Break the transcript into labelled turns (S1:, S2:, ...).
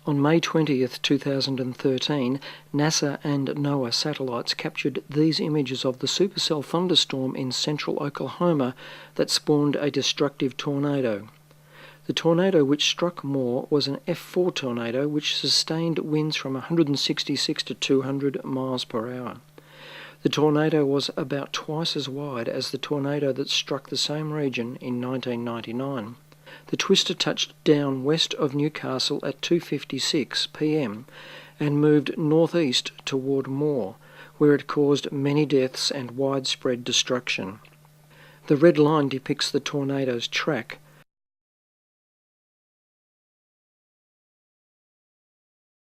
S1: On May 20th, 2013, NASA and NOAA satellites captured these images of the supercell thunderstorm in central Oklahoma that spawned a destructive tornado. The tornado which struck Moore was an F4 tornado which sustained winds from 166 to 200 miles per hour. The tornado was about twice as wide as the tornado that struck the same region in 1999. The twister touched down west of Newcastle at 2:56 p.m. and moved northeast toward Moore, where it caused many deaths and widespread destruction. The red line depicts the tornado's track,